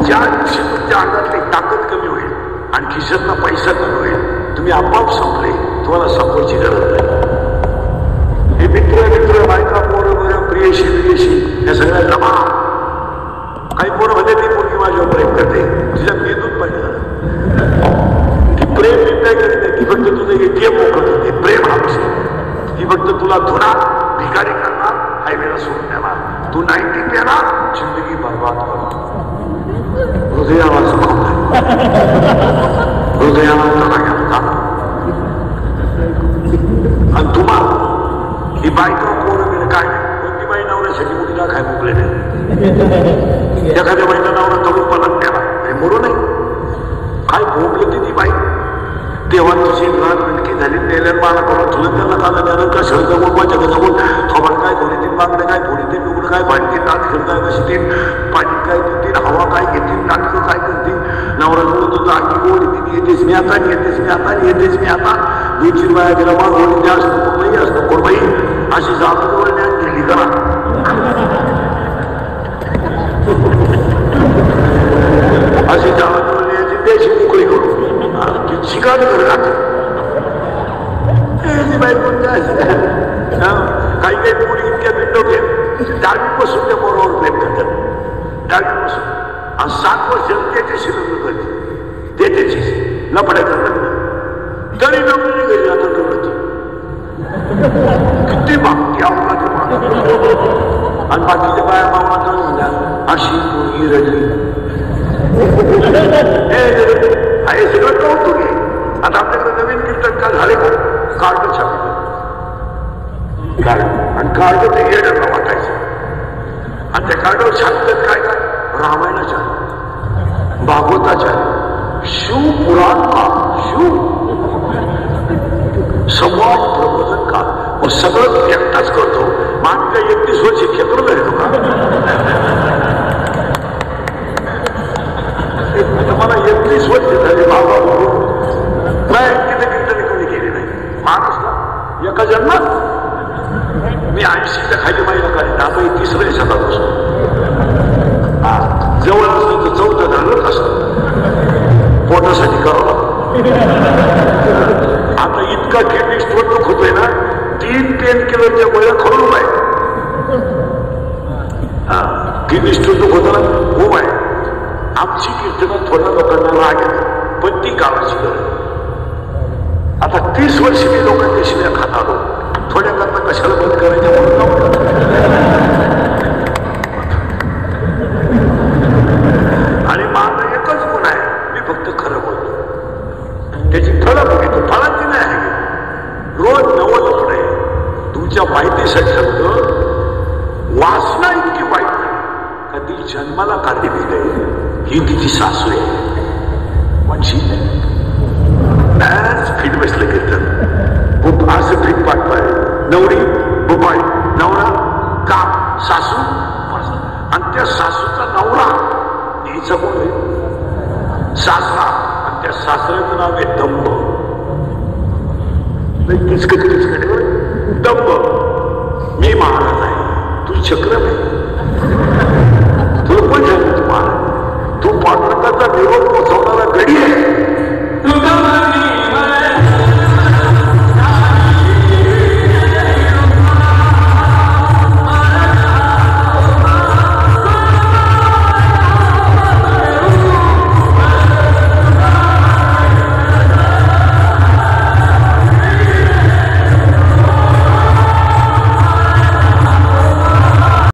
ज्या दिवशी तुमच्या अंगातली ताकद कमी होईल आणि खिशातला पैसा कमी होईल, तुम्ही आपोआप संपले, तुम्हाला संपवायची गरज नाही. हे मित्र बायका पोरं बरं प्रियशी या सगळ्या जमा. काही पोरं म्हणजे ती पोरगी माझ्यावर प्रेम करते, तिच्या मेंदूत पाहिजे. ती प्रेम निर्णय करीत नाही, ती फक्त तुझं ATM मोकळत होते. प्रेम हा ती फक्त तुला धुणार, भिकारी करणार, हायवेला सोडून देणार. तू 90 पेला जिंदगी बर्बाद करतो. हृदयाला जखम नाही, हृदयाला तडा घालता. आणि तुम्हाला ही बायका पोरं गेलं काय नाही. कोणती बाई नवऱ्यासाठी मुलीला काय मोकळे नाही. एखाद्या बाईला नवरा तरुण पलट द्यावा हे मोरू नाही. काय भोगली ती बाई तेव्हा तुझी घरात विणकी झाली. नेल्यान मला करून तुला त्याला काला द्यानं का शर्ट जमून माझ्या जमून थोबड काय थोडी तीन मागणे काय थोडी तीन लुगडं काय भांडतील नाट खेळताय बसतील पाणी काय देतील हवा काय घेतील नाटकं काय करतील. नवरा बोलत होता आखी गोड येतेच मी आता येतेच मी आता येतेच मी आता. 2-3 बाया गेला मग बोलून असतो कोणबाई असतो कोणबाई अशी जागा जवळ ज्ञान दिली करा. अशी जागा जवळ न्यायची त्याची मोकळी करू शिकायला घरात बाई कोणत्या काही काही मुली इतक्या बिंडो घेत 10वीपासून त्या बरोबर प्रेम करतात. 10वीपासून आणि 7 वर्ष त्याच्याशी लग्न करते. त्याच्याशी लपड्याचं लग्न तरी नवरी गेली आता कळत किती मागती आवडा आणि बाकीच्या बाया मामा तर म्हणल्या अशी मुलगी रडली. हे सगळं कौतुक आहे. आता आपल्याकडे नवीन कीर्तन का झाले का कार्ड छापलं कार्ड आणि कार्ड ते येण्याला वाटायचं आणि त्या कार्डवर छापतात काय काय रामायणाच्या भागवताच्या शिवपुराण काळ शिव समाज प्रबोधन काळ मग सगळं एकटाच करतो. मान काय 31 वर्ष खेकडं राहिलो का मला 31 वर्ष झाली बाबा नाही तिथे कीर्तन कोणी केली नाही. महाराष्ट्रात एका जन्मात मी 80च्या खाली महिला काढली. आता 31व्या शतकात असतो. जवळ असलं तर 14 झालं कसं पोटासाठी करावं. आता इतका किडनी स्टोन दुख होतोय ना 3 पेनकिलरच्या गोळ्या खरून आहे. किडनी स्टोन दुख होतं ना खूप आहे. आमची कीर्तनं थोड्या लोकांना राग येते पण ती काळाची गरज. आता 30 वर्ष मी लोकांच्या शिव्या खात आलो. थोड्या करता कशाला बंद करायच्या म्हणून आणि माझा एकच गुण आहे मी फक्त खरं बोलतो. त्याची फळं बघितो फळांची नाही आहे. रोज नवं लपडे तुमच्या माहितीसाठी सांगतो. वासना इतकी वाईट नाही कधी जन्माला काढली गेली. ही तिची सासू आहे म्हणशी फिट बसलं कीर्तन खूप असं फिट पाठवाय. नवरी बुपाई नवरा काम सासू आणि त्या सासूचा नवरा हिचा कोण आहे सासरा आणि त्या सासऱ्याचं नाव आहे दंभ. किचकट दंभ. मी महाराज आहे तू चक्र आहे तुला कोण